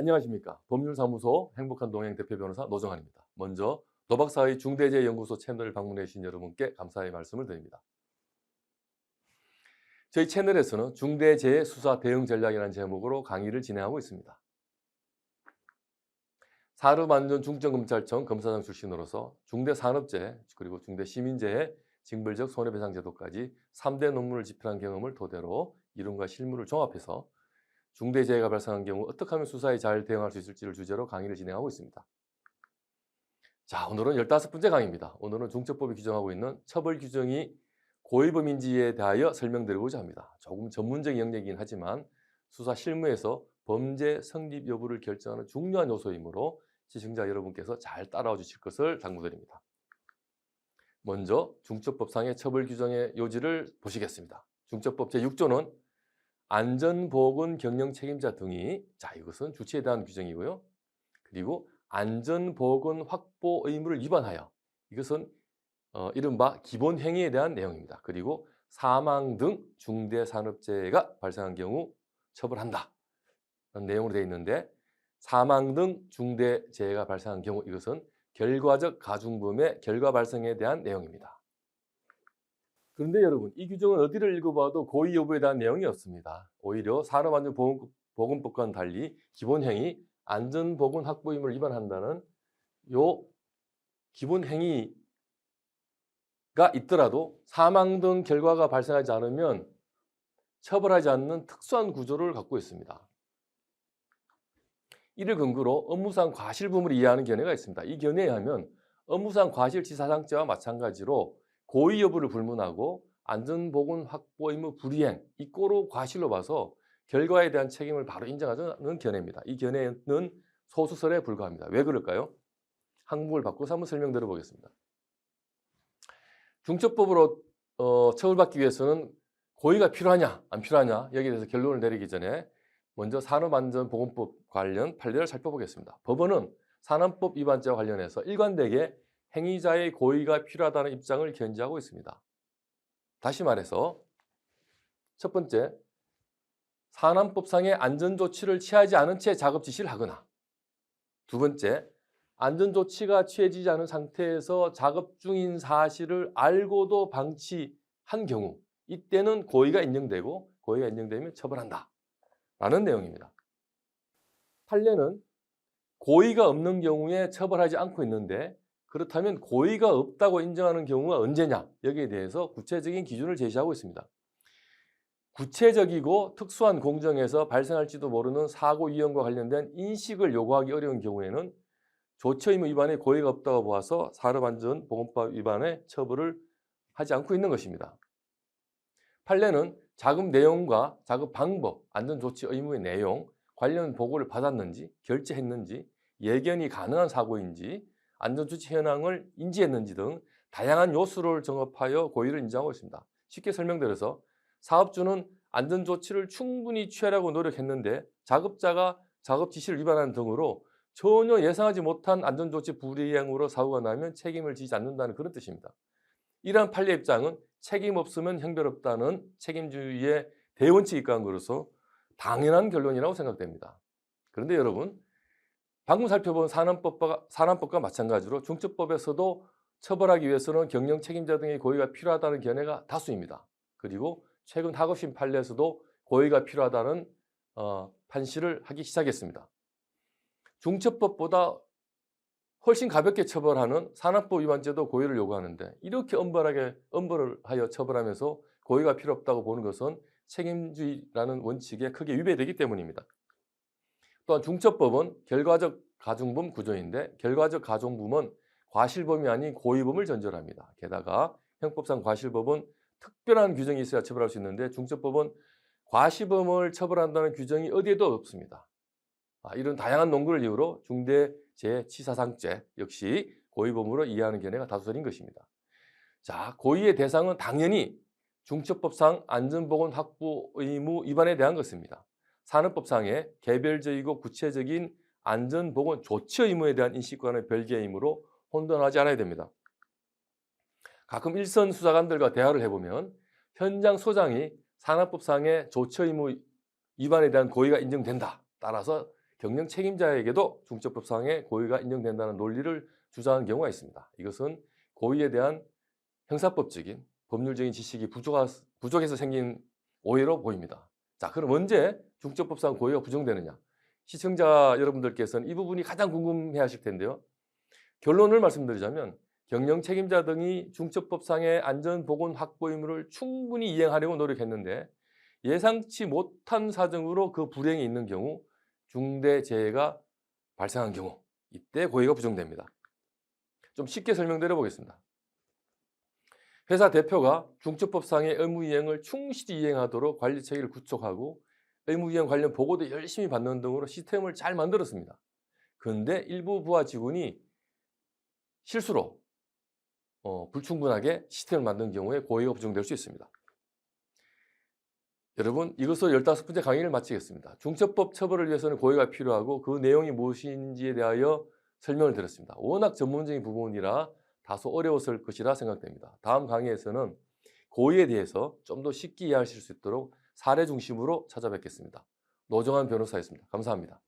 안녕하십니까. 법률사무소 행복한 동행 대표 변호사 노정환입니다. 먼저 도박사의 중대재해연구소 채널을 방문해 주신 여러분께 감사의 말씀을 드립니다. 저희 채널에서는 중대재해 수사 대응 전략이라는 제목으로 강의를 진행하고 있습니다. 산업안전중점검찰청 검사장 출신으로서 중대산업재해 그리고 중대시민재해 징벌적 손해배상 제도까지 3대 논문을 집필한 경험을 토대로 이론과 실무를 종합해서 중대재해가 발생한 경우 어떻게 하면 수사에 잘 대응할 수 있을지를 주제로 강의를 진행하고 있습니다. 자, 오늘은 15번째 강의입니다. 오늘은 중처법이 규정하고 있는 처벌 규정이 고의범인지에 대하여 설명드리고자 합니다. 조금 전문적인 영역이긴 하지만 수사 실무에서 범죄 성립 여부를 결정하는 중요한 요소이므로 시청자 여러분께서 잘 따라와 주실 것을 당부드립니다. 먼저 중처법상의 처벌 규정의 요지를 보시겠습니다. 중처법 제6조는 안전보건 경영 책임자 등이 이것은 주체에 대한 규정이고요. 그리고 안전보건 확보 의무를 위반하여 이것은 이른바 기본 행위에 대한 내용입니다. 그리고 사망 등 중대산업재해가 발생한 경우 처벌한다. 라는 내용으로 되어 있는데 사망 등 중대재해가 발생한 경우 이것은 결과적 가중범의 결과 발생에 대한 내용입니다. 그런데 여러분, 이 규정은 어디를 읽어봐도 고의 여부에 대한 내용이 없습니다. 오히려 산업안전보건법과는 달리 기본행위, 안전보건 확보 의무를 위반한다는 요 기본행위가 있더라도 사망 등 결과가 발생하지 않으면 처벌하지 않는 특수한 구조를 갖고 있습니다. 이를 근거로 업무상 과실범을 이해하는 견해가 있습니다. 이 견해에 하면 업무상 과실치사상죄와 마찬가지로 고의 여부를 불문하고 안전보건 확보 의무 불이행, 이꼬로 과실로 봐서 결과에 대한 책임을 바로 인정하는 견해입니다. 이 견해는 소수설에 불과합니다. 왜 그럴까요? 항목을 바꿔서 한번 설명드려 보겠습니다. 중처법으로 처벌받기 위해서는 고의가 필요하냐 안 필요하냐 여기에 대해서 결론을 내리기 전에 먼저 산업안전보건법 관련 판례를 살펴보겠습니다. 법원은 산업법 위반죄와 관련해서 일관되게 행위자의 고의가 필요하다는 입장을 견지하고 있습니다. 다시 말해서 첫 번째, 산업법상의 안전조치를 취하지 않은 채 작업 지시를 하거나 두 번째, 안전조치가 취해지지 않은 상태에서 작업 중인 사실을 알고도 방치한 경우 이때는 고의가 인정되고 고의가 인정되면 처벌한다 라는 내용입니다. 판례는 고의가 없는 경우에 처벌하지 않고 있는데 그렇다면 고의가 없다고 인정하는 경우가 언제냐 여기에 대해서 구체적인 기준을 제시하고 있습니다. 구체적이고 특수한 공정에서 발생할지도 모르는 사고 위험과 관련된 인식을 요구하기 어려운 경우에는 조처 의무 위반에 고의가 없다고 보아서 산업안전보건법 위반의 처벌을 하지 않고 있는 것입니다. 판례는 작업 내용과 작업 방법, 안전조치 의무의 내용, 관련 보고를 받았는지, 결재했는지, 예견이 가능한 사고인지, 안전조치 현황을 인지했는지 등 다양한 요소를 종합하여 고의를 인정하고 있습니다. 쉽게 설명드려서 사업주는 안전조치를 충분히 취하려고 노력했는데 작업자가 작업 지시를 위반하는 등으로 전혀 예상하지 못한 안전조치 불이행으로 사고가 나면 책임을 지지 않는다는 그런 뜻입니다. 이러한 판례 입장은 책임 없으면 형벌없다는 책임주의의 대원칙에 입각한 것으로서 당연한 결론이라고 생각됩니다. 그런데 여러분, 방금 살펴본 산업법과 마찬가지로 중처법에서도 처벌하기 위해서는 경영 책임자 등의 고의가 필요하다는 견해가 다수입니다. 그리고 최근 하급심 판례에서도 고의가 필요하다는 판시를 하기 시작했습니다. 중처법보다 훨씬 가볍게 처벌하는 산업법 위반죄도 고의를 요구하는데 이렇게 엄벌을 하여 처벌하면서 고의가 필요 없다고 보는 것은 책임주의라는 원칙에 크게 위배되기 때문입니다. 또한 중처법은 결과적 가중범 구조인데 결과적 가중범은 과실범이 아닌 고의범을 전제로 합니다. 게다가 형법상 과실범은 특별한 규정이 있어야 처벌할 수 있는데 중처법은 과실범을 처벌한다는 규정이 어디에도 없습니다. 이런 다양한 논거를 이유로 중대재해치사상죄 역시 고의범으로 이해하는 견해가 다수설인 것입니다. 자, 고의의 대상은 당연히 중처법상 안전보건 확보 의무 위반에 대한 것입니다. 산업법상의 개별적이고 구체적인 안전보건 조치 의무에 대한 인식과는 별개이므로 혼돈하지 않아야 됩니다. 가끔 일선 수사관들과 대화를 해보면 현장 소장이 산업법상의 조치 의무 위반에 대한 고의가 인정된다. 따라서 경영 책임자에게도 중첩법상의 고의가 인정된다는 논리를 주장하는 경우가 있습니다. 이것은 고의에 대한 형사법적인 법률적인 지식이 부족해서 생긴 오해로 보입니다. 자, 그럼 언제 중첩법상 고의가 부정되느냐? 시청자 여러분들께서는 이 부분이 가장 궁금해 하실 텐데요. 결론을 말씀드리자면 경영 책임자 등이 중첩법상의 안전보건 확보 의무를 충분히 이행하려고 노력했는데 예상치 못한 사정으로 그 불행이 있는 경우 중대재해가 발생한 경우 이때 고의가 부정됩니다. 좀 쉽게 설명드려 보겠습니다. 회사 대표가 중첩법상의 의무 이행을 충실히 이행하도록 관리 체계를 구축하고 의무 이행 관련 보고도 열심히 받는 등으로 시스템을 잘 만들었습니다. 그런데 일부 부하 직원이 실수로 불충분하게 시스템을 만든 경우에 고의가 부정될 수 있습니다. 여러분, 이것으로 15번째 강의를 마치겠습니다. 중첩법 처벌을 위해서는 고의가 필요하고 그 내용이 무엇인지에 대하여 설명을 드렸습니다. 워낙 전문적인 부분이라 다소 어려웠을 것이라 생각됩니다. 다음 강의에서는 고의에 대해서 좀 더 쉽게 이해하실 수 있도록 사례 중심으로 찾아뵙겠습니다. 노정환 변호사였습니다. 감사합니다.